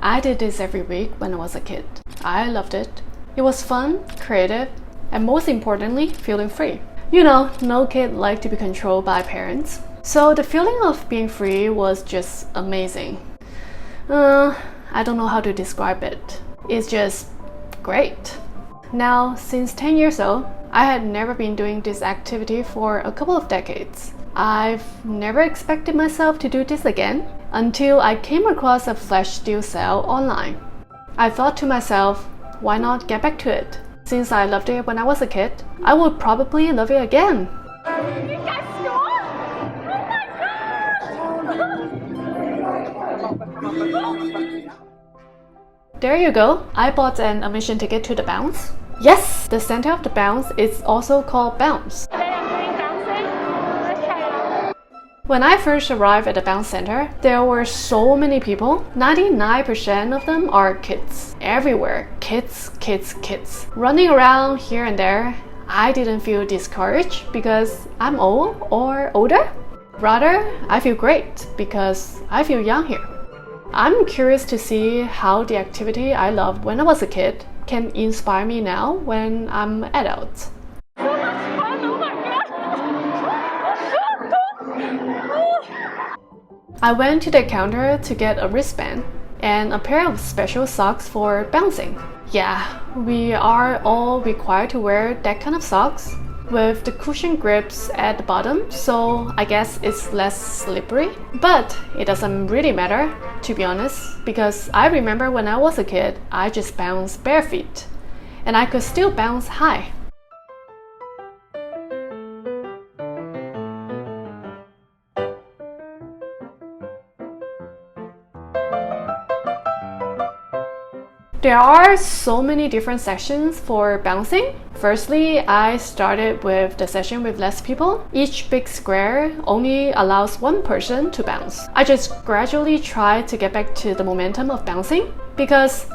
I did this every week when I was a kid. I loved it. It was fun, creative, and most importantly, feeling free. You know, no kid likes to be controlled by parents. So the feeling of being free was just amazing. I don't know how to describe it. It's just great. Now, since 10 years old, I had never been doing this activity for a couple of decades. I've never expected myself to do this again until I came across a flash steel sale online. I thought to myself, why not get back to it? Since I loved it when I was a kid, I would probably love it again. You guys saw? Oh my god! There you go. I bought an admission ticket to the bounce. Yes, the center of the bounce is also called bounce. Today I'm doing bouncing. Let's try it out. When I first arrived at the bounce center, there were so many people. 99% of them are kids. Everywhere, kids, kids, kids. Running around here and there. I didn't feel discouraged because I'm old or older. Rather, I feel great because I feel young here. I'm curious to see how the activity I loved when I was a kid can inspire me now when I'm an adult. So much fun! Oh my god! I went to the counter to get a wristband and a pair of special socks for bouncing. Yeah, we are all required to wear that kind of socks with the cushion grips at the bottom, so I guess it's less slippery. But it doesn't really matter, to be honest, because I remember when I was a kid, I just bounced bare feet, and I could still bounce high. There are so many different sections for bouncing. Firstly, I started with the session with less people. Each big square only allows one person to bounce. I just gradually tried to get back to the momentum of bouncing because,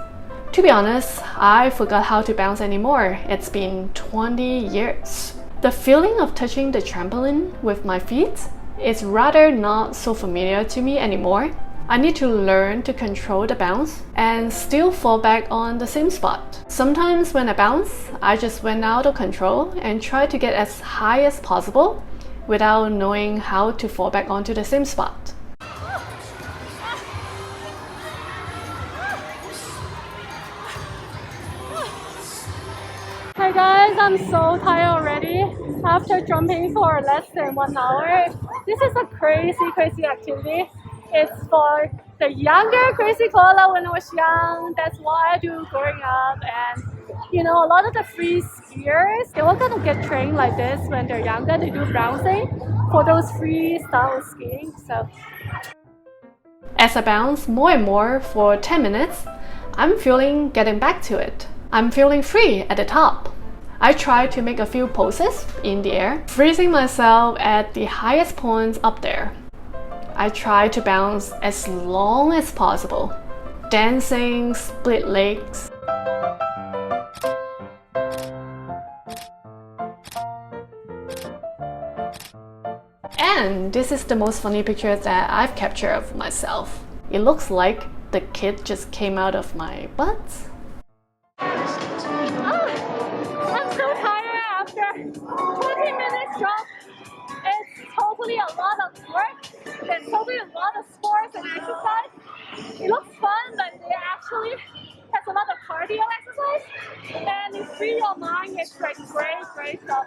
to be honest, I forgot how to bounce anymore. It's been 20 years. The feeling of touching the trampoline with my feet is rather not so familiar to me anymore. I need to learn to control the bounce and still fall back on the same spot. Sometimes when I bounce, I just went out of control and tried to get as high as possible without knowing how to fall back onto the same spot. Hi guys, I'm so tired already after jumping for less than 1 hour. This is a crazy activity. It's for the younger Krazy Koala when I was young. That's what I do growing up. And you know, a lot of the free skiers, they were gonna get trained like this when they're younger. They do bouncing for those free style skiing. So as I bounce more and more for 10 minutes, I'm feeling getting back to it. I'm feeling free at the top. I try to make a few poses in the air, freezing myself at the highest points up there. I try to bounce as long as possible, dancing, split legs. And this is the most funny picture that I've captured of myself. It looks like the kid just came out of my butt. I'm so tired after 20 minutes jump. It's totally a lot of work. There's totally a lot of sports and exercise. It looks fun, but it actually has a lot of cardio exercise. And it frees your mind. It's like great stuff.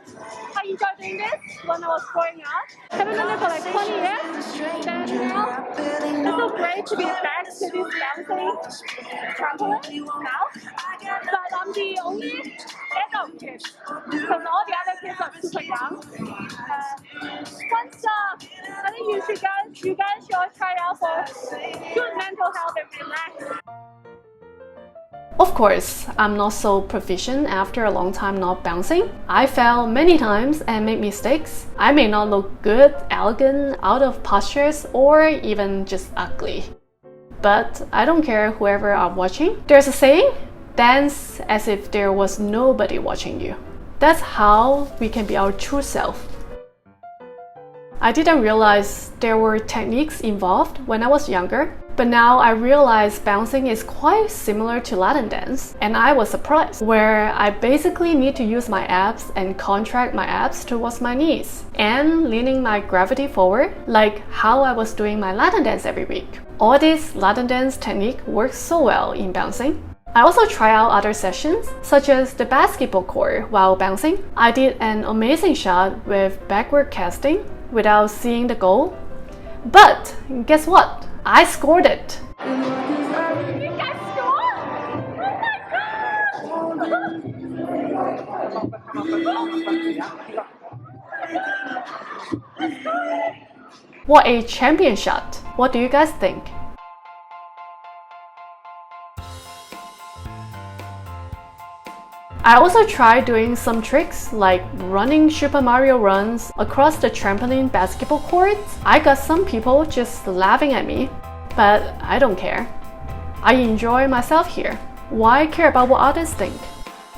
I enjoyed doing this when I was growing up. Haven't done it for like 20 years. And now it's so great to be back to this bouncing trampoline now. But I'm the only adult kid because all the other kids are super young. Fun stuff. I think you guys should try it out for good mental health and relax. Of course, I'm not so proficient after a long time not bouncing. I fell many times and made mistakes. I may not look good, elegant, out of postures, or even just ugly. But I don't care whoever are watching. There's a saying, dance as if there was nobody watching you. That's how we can be our true self. I didn't realize there were techniques involved when I was younger, but now I realize bouncing is quite similar to Latin dance, and I was surprised, where I basically need to use my abs and contract my abs towards my knees, and leaning my gravity forward, like how I was doing my Latin dance every week. All this Latin dance technique works so well in bouncing. I also try out other sessions, such as the basketball court while bouncing. I did an amazing shot with backward casting without seeing the goal. But guess what? I scored it! You guys scored? Oh my god! What a champion shot! What do you guys think? I also tried doing some tricks like running Super Mario runs across the trampoline basketball courts. I got some people just laughing at me, but I don't care. I enjoy myself here. Why care about what others think?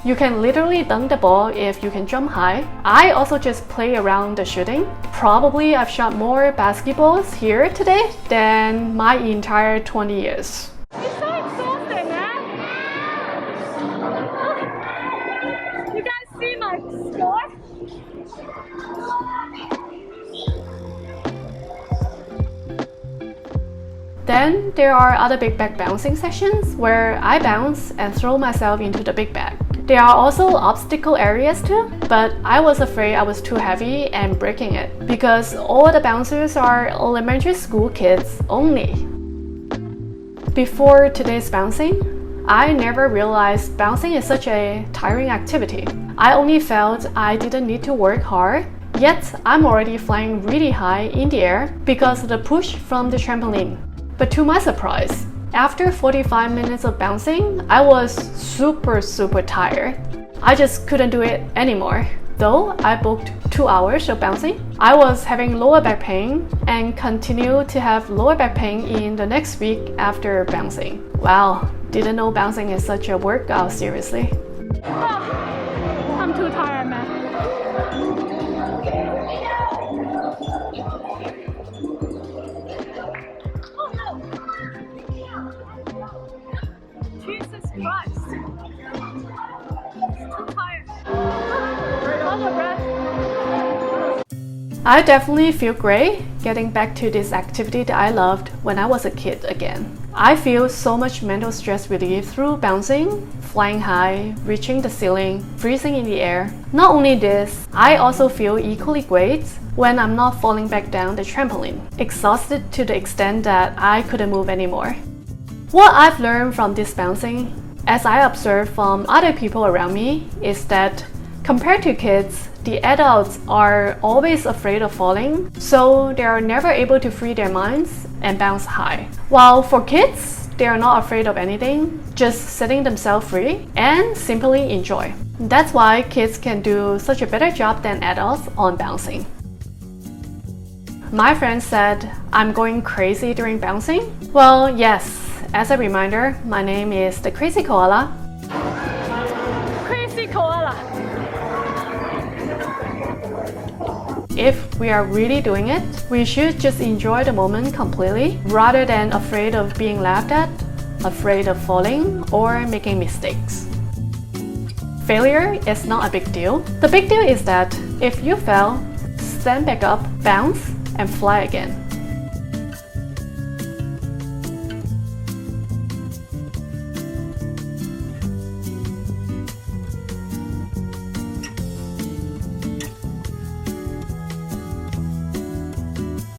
You can literally dunk the ball if you can jump high. I also just play around the shooting. Probably I've shot more basketballs here today than my entire 20 years. It's so exhausting, man! You guys see my score? Then there are other big bag bouncing sessions where I bounce and throw myself into the big bag. There are also obstacle areas too, but I was afraid I was too heavy and breaking it because all the bouncers are elementary school kids only. Before today's bouncing, I never realized bouncing is such a tiring activity. I only felt I didn't need to work hard, yet I'm already flying really high in the air because of the push from the trampoline. But to my surprise, after 45 minutes of bouncing, I was super tired. I just couldn't do it anymore. Though I booked 2 hours of bouncing, I was having lower back pain and continue to have lower back pain in the next week after bouncing. Wow, didn't know bouncing is such a workout, seriously. Oh, I'm too tired, man. Jesus Christ. Too tired. Out of breath. I definitely feel great getting back to this activity that I loved when I was a kid again. I feel so much mental stress relief through bouncing, flying high, reaching the ceiling, freezing in the air. Not only this, I also feel equally great when I'm not falling back down the trampoline, exhausted to the extent that I couldn't move anymore. What I've learned from this bouncing, as I observe from other people around me, is that compared to kids, the adults are always afraid of falling, so they are never able to free their minds and bounce high. While for kids, they are not afraid of anything, just setting themselves free and simply enjoy. That's why kids can do such a better job than adults on bouncing. My friend said I'm going crazy during bouncing. Well, yes, as a reminder, my name is the Crazy Koala. Crazy Koala. If we are really doing it, we should just enjoy the moment completely rather than afraid of being laughed at, afraid of falling, or making mistakes. Failure is not a big deal. The big deal is that if you fail, stand back up, bounce, and fly again.